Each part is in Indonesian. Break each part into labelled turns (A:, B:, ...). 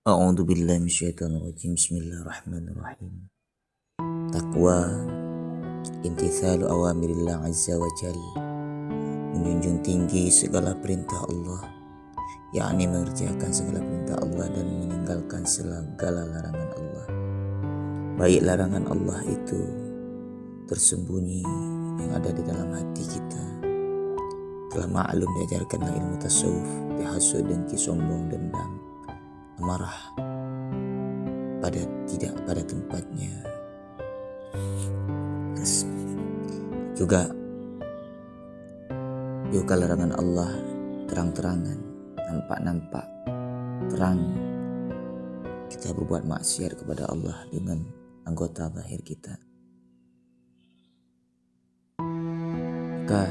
A: A'udzu billahi minasyaitonir rajim. Bismillahirrahmanirrahim. Takwa imtithalu awamirillah azza wa jalla, menjunjung tinggi segala perintah Allah, yakni mengerjakan segala perintah Allah dan meninggalkan segala larangan Allah. Baik larangan Allah itu tersembunyi yang ada di dalam hati kita. Telah maklum diajarkanlah ilmu tasawuf, hasud, dengki, sombong, dendam, amarah tidak pada tempatnya. Juga larangan Allah terang-terangan, nampak-nampak terang kita berbuat maksiat kepada Allah dengan anggota zahir kita. Maka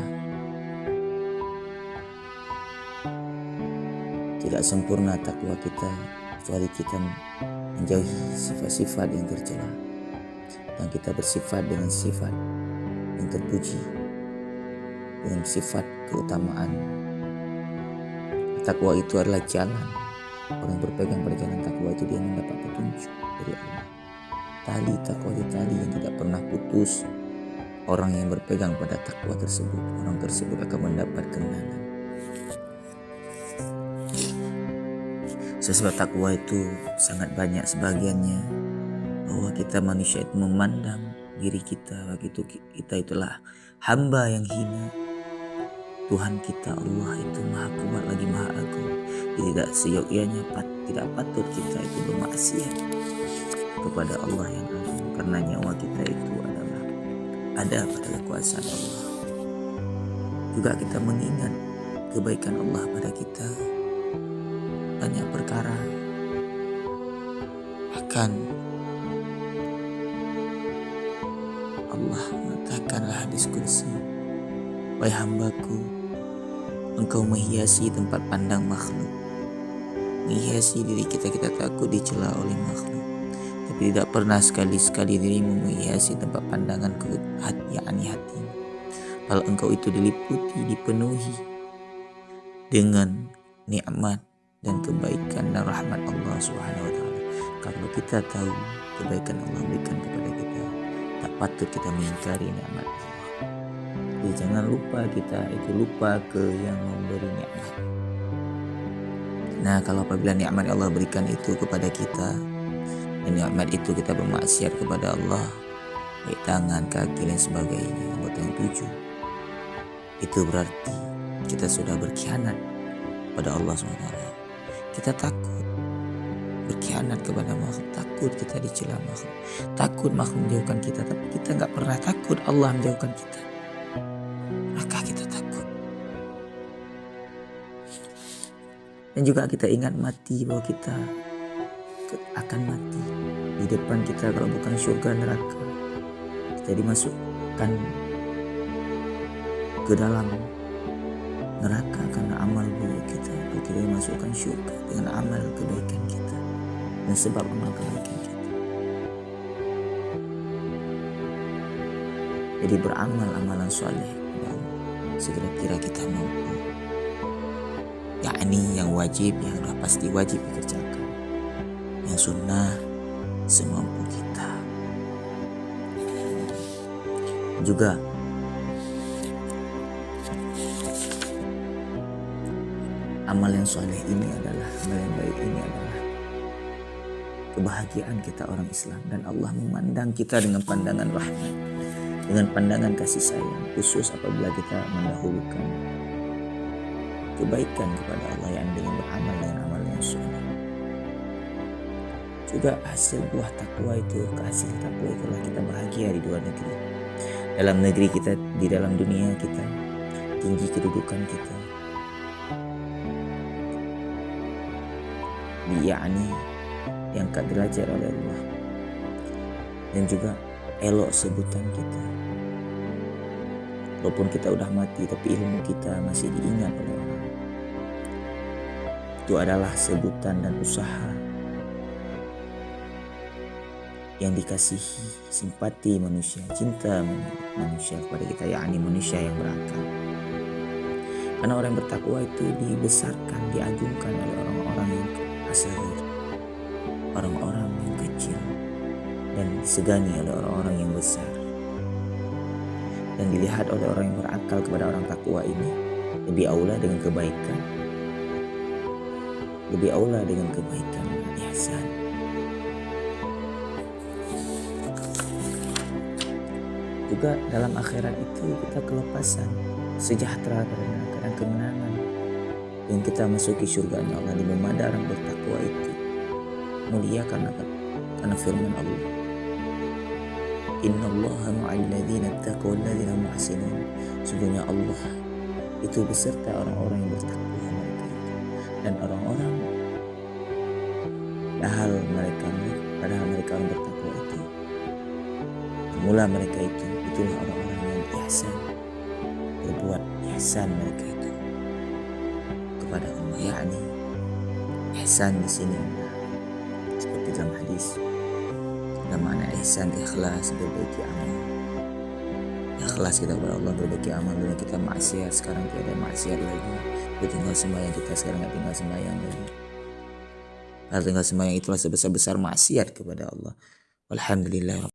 A: tidak sempurna takwa kita kecuali kita menjauhi sifat-sifat yang tercela dan kita bersifat dengan sifat yang terpuji, dengan sifat keutamaan. Takwa itu adalah jalan. Orang yang berpegang pada jalan takwa itu dia mendapat petunjuk dari Allah. Tali takwa itu tali yang tidak pernah putus. Orang yang berpegang pada takwa tersebut, orang tersebut akan mendapat kemenangan. Sebab takwa itu sangat banyak sebagiannya, bahwa kita manusia itu memandang diri kita, begitu kita itulah hamba yang hina. Tuhan kita Allah itu maha kuat lagi maha agung. Tidak seyogyanya tidak patut kita itu bermaksiat kepada Allah yang agung, karena nyawa kita itu adalah ada pada kekuasaan Allah. Juga kita mengingat kebaikan Allah pada kita. Banyak perkara, bahkan Allah mengatakanlah hadis qudsi, wahai hambaku, engkau menghiasi tempat pandang makhluk, menghiasi diri kita takut dicela oleh makhluk, tapi tidak pernah sekali-sekali dirimu menghiasi tempat pandangan hati. Kalau engkau itu diliputi, dipenuhi dengan nikmat dan kebaikan dan rahmat Allah Subhanahu wa taala. Kalau kita tahu kebaikan Allah berikan kepada kita, tak patut kita mengingkari nikmat Allah. Jadi jangan lupa kita itu lupa ke yang memberi nikmat. Nah, kalau apabila nikmat Allah berikan itu kepada kita dan nikmat itu kita bermaksiat kepada Allah, baik tangan, kaki dan sebagainya, anggota yang 7, itu berarti kita sudah berkhianat pada Allah SWT. Kita takut berkhianat kepada makhluk, takut kita dicela makhluk, takut makhluk menjauhkan kita, tapi kita nggak pernah takut Allah menjauhkan kita. Maka kita takut. Dan juga kita ingat mati, bahwa kita akan mati. Di depan kita kalau bukan surga neraka, kita dimasukkan ke dalam neraka karena amal buruk kita. Kita dimasukkan surga dengan amal kebaikan kita dan sebab amal kebaikan kita. Jadi beramal amalan soleh segera kira kita mampu, yakni yang wajib, yang sudah pasti wajib dikerjakan, yang sunnah semampu kita. Juga amal yang soleh ini adalah, amal yang baik ini adalah kebahagiaan kita orang Islam, dan Allah memandang kita dengan pandangan rahmat, dengan pandangan kasih sayang, khusus apabila kita mendahulukan kebaikan kepada Allah yang dengan beramal dengan amal yang soleh. Juga hasil buah takwa itu, hasil takwa itulah kita bahagia di dua negeri. Dalam negeri kita, di dalam dunia kita, tinggi kedudukan kita, yakni diangkat derajat oleh Allah, dan juga elok sebutan kita. Walaupun kita udah mati, tapi ilmu kita masih diingat oleh orang. Itu adalah sebutan dan usaha yang dikasihi simpati manusia, cinta manusia kepada kita, yakni manusia yang berakal. Karena orang yang bertakwa itu dibesarkan, diagungkan oleh orang-orang yang asal orang-orang yang kecil dan disegani oleh orang-orang yang besar, dan dilihat oleh orang yang berakal kepada orang takwa ini lebih aula dengan kebaikan, lebih aula dengan kebaikan dan ihsan. Juga dalam akhirat itu kita kelepasan, sejahtera dan kemenangan, dan kita masuki surganya Allah di mana orang bertakwa itu mulia karena firman Allah, innallaha ma'al ladzina taqaw walladzina hum muhsinun. Sungguhnya Allah itu beserta orang-orang yang bertakwa mereka itu, dan orang-orang padahal mereka orang bertakwa itu, mula mereka itulah orang-orang yang ihsan, berbuat ihsan mereka itu kepada Allah, yakni ihsan di sini seperti dalam hadis, dalam makna ihsan ikhlas, berbaiki amal, ikhlas kita kepada Allah, berbaiki amal. Dulu kita maksiat, sekarang tidak ada maksiat lagi. Kita tinggal sembahyang, kita sekarang nggak tinggal sembahyang lagi. Kalau tinggal sembahyang itulah sebesar-besar maksiat kepada Allah. Alhamdulillah.